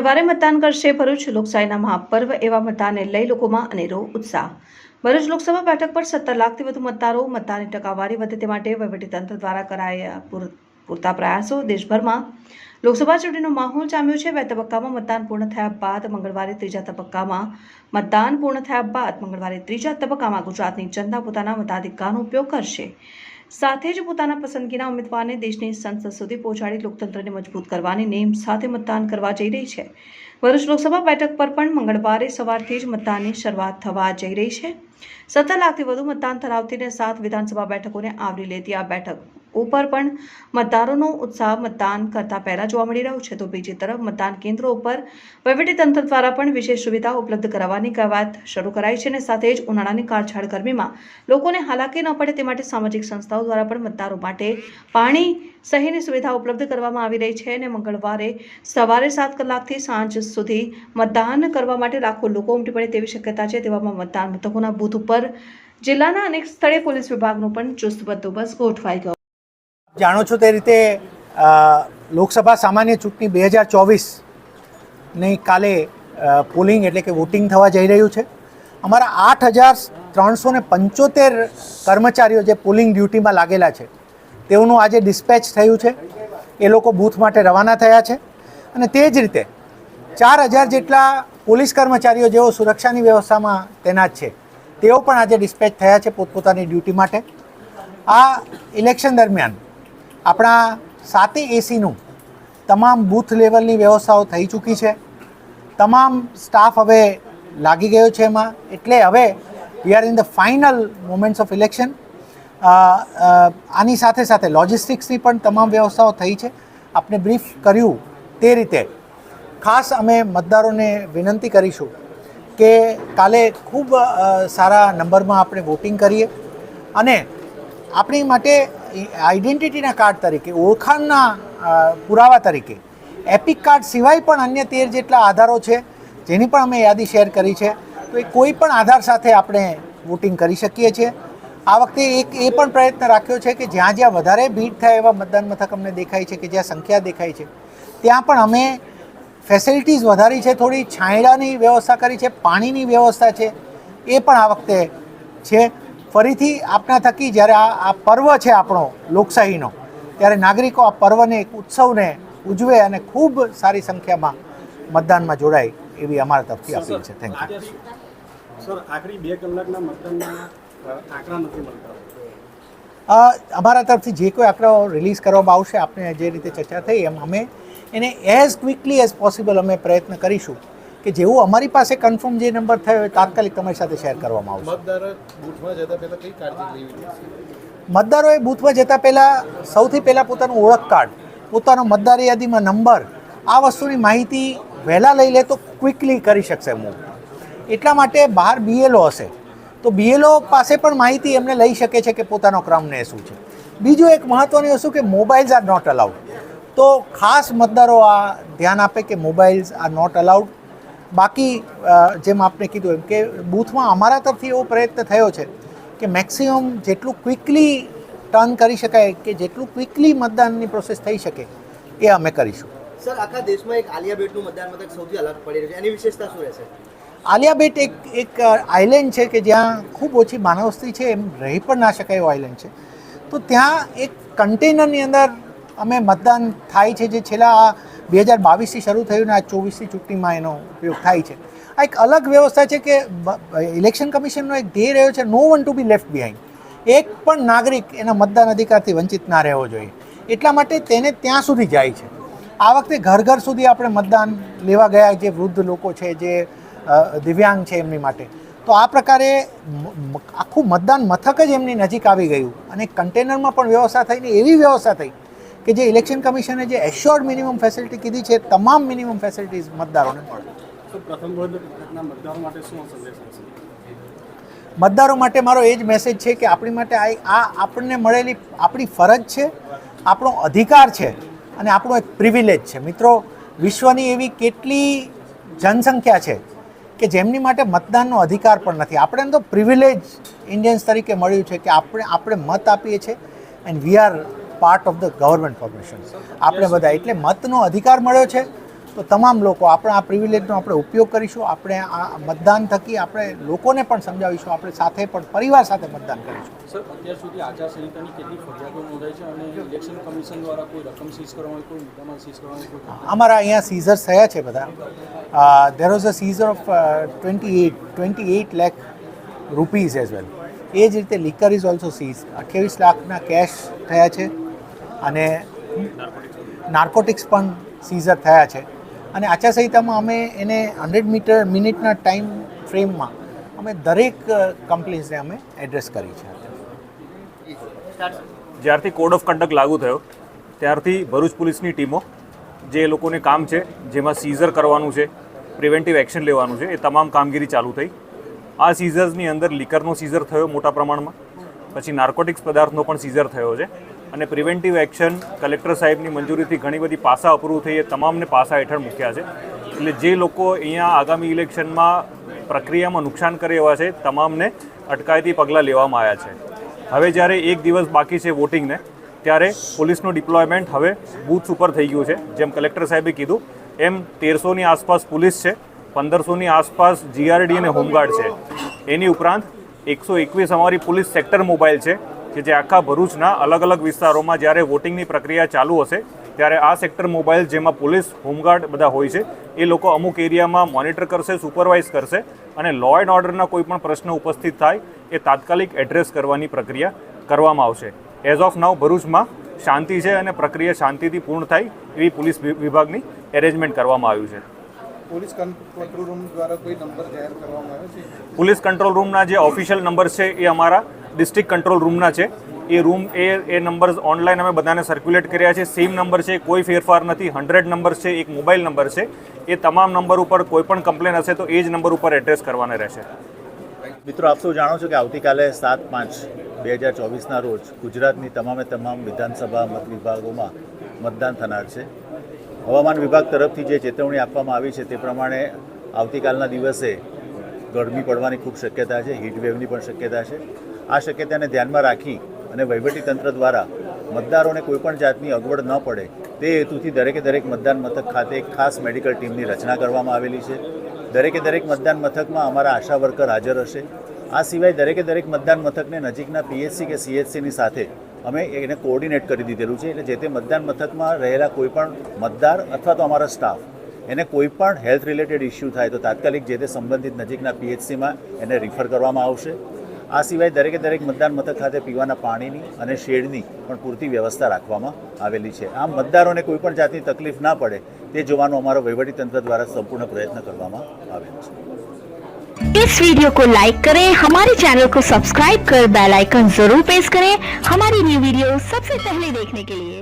મંગળવારે મતદાન કરશે ભરૂચ લોકશાહીના મહાપર્વ એવા મતદાનને લઈ લોકોમાં અનેરો ઉત્સાહ। ભરૂચ લોકસભા બેઠક પર 17 લાખથી વધુ મતદારો મતદાનની ટકાવારી વધે તે માટે વહીવટીતંત્ર દ્વારા કરાયા પૂરતા પ્રયાસો। દેશભરમાં લોકસભા ચૂંટણીનો માહોલ જામ્યો છે। 2 તબક્કામાં મતદાન પૂર્ણ થયા બાદ મંગળવારે ત્રીજા તબક્કામાં ગુજરાતની જનતા પોતાના મતાધિકારનો ઉપયોગ કરશે। સાથે જ પોતાના પસંદગીના ઉમેદવારને દેશની સંસદ સુધી પહોંચાડી લોકતંત્રને મજબૂત કરવાની નેમ સાથે મતદાન કરવા જઈ રહી છે। ભરૂચ લોકસભા બેઠક પર પણ મંગળવારે સવારથી જ મતદાનની શરૂઆત થવા જઈ રહી છે। 17 લાખથી વધુ મતદાન ધરાવતી અને 7 વિધાનસભા બેઠકોને આવરી લેતી આ બેઠક ઉપર પણ મતદારોનો ઉત્સાહ મતદાન કરતા પહેલા જોવા મળી રહ્યો છે। તો બીજી તરફ મતદાન કેન્દ્રો ઉપર વહીવટીતંત્ર દ્વારા પણ વિશેષ સુવિધા ઉપલબ્ધ કરાવવાની કવાયત શરૂ કરાઈ છે અને સાથે જ ઉનાળાની કાળઝાળ ગરમીમાં લોકોને હાલાકી ન પડે તે માટે સામાજિક સંસ્થાઓ દ્વારા પણ મતદારો માટે પાણી સહિતની સુવિધા ઉપલબ્ધ કરવામાં આવી રહી છે અને મંગળવારે સવારે 7 કલાકથી સાંજ સુધી મતદાન કરવા માટે લાખો લોકો ઉમટી પડે તેવી શક્યતા છે। તેવામાં મતદાન મથકોના બૂથ ઉપર જિલ્લાના અનેક સ્થળે પોલીસ વિભાગનો પણ ચુસ્ત બંદોબસ્ત ગોઠવાઈ ગયો। જાણો છો તે રીતે લોકસભા સામાન્ય ચૂંટણી 2024ની કાલે પોલિંગ એટલે કે વોટિંગ થવા જઈ રહ્યું છે। અમારા 8,375 કર્મચારીઓ જે પોલિંગ ડ્યુટીમાં લાગેલા છે તેઓનું આજે ડિસ્પેચ થયું છે। એ લોકો બૂથ માટે રવાના થયા છે અને તે જ રીતે 4,000 જેટલા પોલીસ કર્મચારીઓ જેઓ સુરક્ષાની વ્યવસ્થામાં તૈનાત છે તેઓ પણ આજે ડિસ્પેચ થયા છે પોતપોતાની ડ્યુટી માટે। આ ઇલેક્શન દરમિયાન આપણા 7 એસીનું તમામ બૂથ લેવલની વ્યવસ્થાઓ થઈ ચૂકી છે। તમામ સ્ટાફ હવે લાગી ગયો છે એમાં, એટલે હવે we are in the final moments of election. આની સાથે સાથે લોજિસ્ટિક્સની પણ તમામ વ્યવસ્થાઓ થઈ છે। આપણે બ્રીફ કર્યું તે રીતે ખાસ અમે મતદારોને વિનંતી કરીશું કે કાલે ખૂબ સારા નંબરમાં આપણે વોટિંગ કરીએ અને આપણી માટે આઈડેન્ટિટીના કાર્ડ તરીકે, ઓળખાણના પુરાવા તરીકે એપિક કાર્ડ સિવાય પણ અન્ય 13 જેટલા આધારો છે જેની પણ અમે યાદી શેર કરી છે। તો એ કોઈ પણ આધાર સાથે આપણે વોટિંગ કરી શકીએ છીએ। આ વખતે એક એ પણ પ્રયત્ન રાખ્યો છે કે જ્યાં જ્યાં વધારે ભીડ થાય એવા મતદાન મથક અમને દેખાય છે કે જ્યાં સંખ્યા દેખાય છે ત્યાં પણ અમે ફેસિલિટીઝ વધારી છે। થોડી છાંયડાની વ્યવસ્થા કરી છે, પાણીની વ્યવસ્થા છે, એ પણ આ વખતે છે। ફરીથી આપના થકી જ્યારે આ પર્વ છે આપણો લોકશાહીનો, ત્યારે નાગરિકો આ પર્વને એક ઉત્સવને ઉજવે અને ખૂબ સારી સંખ્યામાં મતદાનમાં જોડાય એવી અમારા તરફથી અપીલ છે। Thank you sir. આખરી 2 કલાકના મતદાનના આંકડા નથી મળતા। અમારા તરફથી જે કોઈ આંકડાઓ રિલીઝ કરવામાં આવશે, આપણે જે રીતે ચર્ચા થઈ એમ અમે એને એઝ ક્વિકલી એઝ પોસિબલ અમે પ્રયત્ન કરીશું કે જેવું અમારી પાસે કન્ફર્મ જે નંબર થયો એ તાત્કાલિક તમારી સાથે શેર કરવામાં આવશે। મતદારોએ બૂથમાં જતા પહેલાં સૌથી પહેલાં પોતાનું ઓળખ કાર્ડ, પોતાનો મતદાર યાદીમાં નંબર, આ વસ્તુની માહિતી વહેલા લઈ લે તો ક્વિકલી કરી શકશે મૂવ। એટલા માટે બહાર BLO હશે તો BLO પાસે પણ માહિતી એમને લઈ શકે છે કે પોતાનો ક્રમ ને શું છે। બીજું એક મહત્ત્વની વસ્તુ કે મોબાઈલ્સ આર નોટ અલાઉડ, તો ખાસ મતદારો આ ધ્યાન આપે કે મોબાઈલ્સ આર નોટ અલાઉડ। બાકી જેમ આપણે કીધું એમ કે બૂથમાં અમારા તરફથી એવો પ્રયત્ન થયો છે કે મેક્સિમમ જેટલું ક્વિકલી ટર્ન કરી શકાય, કે જેટલું ક્વિકલી મતદાનની પ્રોસેસ થઈ શકે એ અમે કરીશું। સર, આખા દેશમાં એક આલિયા બેટનું મતદાન મથક સૌથી અલગ પડી રહ્યું છે, એની વિશેષતા શું રહેશે? આલિયા બેટ એક આઇલેન્ડ છે કે જ્યાં ખૂબ ઓછી માનવ વસ્તી છે, એમ રહી પણ ના શકાય એવો આઇલેન્ડ છે। તો ત્યાં એક કન્ટેનરની અંદર અમે મતદાન થાય છે, જે છેલ્લા 2022થી શરૂ થયું ને આ 24ની ચૂંટણીમાં એનો ઉપયોગ થાય છે। આ એક અલગ વ્યવસ્થા છે કે ઇલેક્શન કમિશનનો એક ધ્યેય રહ્યો છે no one to be left behind, એક પણ નાગરિક એના મતદાન અધિકારથી વંચિત ના રહેવો જોઈએ, એટલા માટે તેને ત્યાં સુધી જાય છે। આ વખતે ઘર ઘર સુધી આપણે મતદાન લેવા ગયા, જે વૃદ્ધ લોકો છે, જે દિવ્યાંગ છે એમની માટે। તો આ પ્રકારે આખું મતદાન મથક જ એમની નજીક આવી ગયું અને કન્ટેનરમાં પણ વ્યવસ્થા થઈને એવી વ્યવસ્થા થઈ કે જે ઇલેક્શન કમિશને જે એશ્યોર્ડ મિનિમમ ફેસિલિટી કીધી છે તમામ મિનિમમ ફેસિલિટીઝ મતદારોને મળે। મતદારો માટે મારો એ જ મેસેજ છે કે આપણી માટે આ આપણને મળેલી આપણી ફરજ છે, આપણો અધિકાર છે અને આપણો એક પ્રિવિલેજ છે। મિત્રો, વિશ્વની એવી કેટલી જનસંખ્યા છે કે જેમની માટે મતદાનનો અધિકાર પણ નથી। આપણે તો પ્રિવિલેજ ઇન્ડિયન્સ તરીકે મળ્યું છે કે આપણે મત આપીએ છીએ and we are part of the government formation, આપણે બધા, એટલે મતનો અધિકાર મળ્યો છે। તો તમામ લોકો આપણે આ પ્રિવિલેજનો આપણે ઉપયોગ કરીશું. આપણે આ મતદાન થકી આપણે લોકોને પણ સમજાવીશું, આપણે સાથે પણ પરિવાર સાથે મતદાન કરીશું. સર, અત્યાર સુધી આચારસંહિતાની કેટલી ફરિયાદો નોંધાઈ છે અને ઇલેક્શન કમિશન દ્વારા કોઈ રકમ સીઝ કરવામાં, કોઈ મુદ્દામાલ સીઝ કરવામાં કોઈ અમારા અહીંયા સીઝર્સ થયા છે બધા. There was a seizure of 28 lakh rupees as well. એ જ રીતે લિકર ઇઝ ઓલ્સો સીઝ. 28 લાખના કેશ થયા છે અને નાર્કોટિક્સ પણ સીઝર થયા છે. અને આચારસંહિતામાં અમે એને 100 મિનિટના ટાઈમ ફ્રેમમાં અમે દરેક કમ્પ્લેન્ટ્સને અમે એડ્રેસ કરી છે. જ્યારથી કોડ ઓફ કન્ડક્ટ લાગુ થયો ત્યારથી ભરૂચ પોલીસની ટીમો જે લોકોને કામ છે, જેમાં સીઝર કરવાનું છે, પ્રિવેન્ટિવ એક્શન લેવાનું છે, એ તમામ કામગીરી ચાલુ થઈ. આ સીઝર્સની અંદર લિકરનો સીઝર થયો મોટા પ્રમાણમાં, પછી નાર્કોટિક્સ પદાર્થનો પણ સીઝર થયો છે અને પ્રિવેન્ટિવ એક્શન કલેક્ટર સાહેબની મંજૂરીથી ઘણી બધી પાસા અપ્રૂવ થઈ, એ તમામને પાસા હેઠળ મૂક્યા છે. એટલે જે લોકો અહીંયા આગામી ઇલેક્શનમાં પ્રક્રિયામાં નુકસાન કરે એવા છે તમામને અટકાયતી પગલાં લેવામાં આવ્યા છે. હવે જ્યારે એક દિવસ બાકી છે વોટિંગને, ત્યારે પોલીસનું ડિપ્લોયમેન્ટ હવે બૂથ્સ ઉપર થઈ ગયું છે. જેમ કલેક્ટર સાહેબે કીધું એમ 1300ની આસપાસ પોલીસ છે, 1500ની આસપાસ GRD અને હોમગાર્ડ છે. એની ઉપરાંત 121 અમારી પોલીસ સેક્ટર મોબાઈલ છે કે જે આખા ભરૂચના અલગ અલગ વિસ્તારોમાં જ્યારે વોટિંગની પ્રક્રિયા ચાલુ હશે ત્યારે આ સેક્ટર મોબાઈલ, જેમાં પોલીસ હોમગાર્ડ બધા હોય છે, એ લોકો અમુક એરિયામાં મોનિટર કરશે, સુપરવાઇઝ કરશે અને લો એન્ડ ઓર્ડરના કોઈ પણ પ્રશ્ન ઉપસ્થિત થાય એ તાત્કાલિક એડ્રેસ કરવાની પ્રક્રિયા કરવામાં આવશે. એઝ ઓફ નાઉ ભરૂચમાં શાંતિ છે અને પ્રક્રિયા શાંતિથી પૂર્ણ થાય એવી પોલીસ વિભાગની એરેન્જમેન્ટ કરવામાં આવ્યું છે. પોલીસ કંટ્રોલ રૂમ દ્વારા કોઈ નંબર જાહેર કરવામાં આવ્યો છે? પોલીસ કંટ્રોલ રૂમના જે ઓફિશિયલ નંબર છે એ અમારા ડિસ્ટ્રિક્ટ કંટ્રોલ રૂમના છે. એ નંબર ઓનલાઈન અમે બધાને સર્ક્યુલેટ કર્યા છે. સેમ નંબર છે, કોઈ ફેરફાર નથી. 100 નંબર છે, એક મોબાઈલ નંબર છે. એ તમામ નંબર ઉપર કોઈ પણ કમ્પ્લેન હશે તો એ જ નંબર ઉપર એડ્રેસ કરવાના રહેશે. મિત્રો, આપ સૌ જાણો છો કે આવતીકાલે 7/5/2024ના રોજ ગુજરાતની તમામ વિધાનસભા મત વિભાગોમાં મતદાન થનાર છે. હવામાન વિભાગ તરફથી જે ચેતવણી આપવામાં આવી છે તે પ્રમાણે આવતીકાલના દિવસે ગરમી પડવાની ખૂબ શક્યતા છે, હીટવેવની પણ શક્યતા છે. આ શક્યતાને ધ્યાનમાં રાખી અને વહીવટીતંત્ર દ્વારા મતદારોને કોઈપણ જાતની અગવડ ન પડે તે હેતુથી દરેક મતદાન મથક ખાતે એક ખાસ મેડિકલ ટીમની રચના કરવામાં આવેલી છે. દરેક મતદાન મથકમાં અમારા આશા વર્કર હાજર હશે. આ સિવાય દરેક મતદાન મથકને નજીકના PHC કે CHCની સાથે અમે એને કોઓર્ડિનેટ કરી દીધેલું છે. એટલે જે તે મતદાન મથકમાં રહેલા કોઈપણ મતદાર અથવા તો અમારા સ્ટાફ એને કોઈપણ હેલ્થ રિલેટેડ ઇસ્યુ થાય તો તાત્કાલિક જે તે સંબંધિત નજીકના PHCમાં એને રિફર કરવામાં આવશે. આ સિવાય દરેક મતદાન મથક ખાતે પીવાના પાણીની અને શેડની પણ પૂરતી વ્યવસ્થા રાખવામાં આવેલી છે. આમ મતદારોને કોઈપણ જાતની તકલીફ ના પડે તે જોવાનો અમારો વહીવટીતંત્ર દ્વારા સંપૂર્ણ પ્રયત્ન કરવામાં આવેલો છે. इस वीडियो को लाइक करें, हमारे चैनल को सब्सक्राइब कर बेल आइकन जरूर प्रेस करें हमारी न्यू वीडियो सबसे पहले देखने के लिए.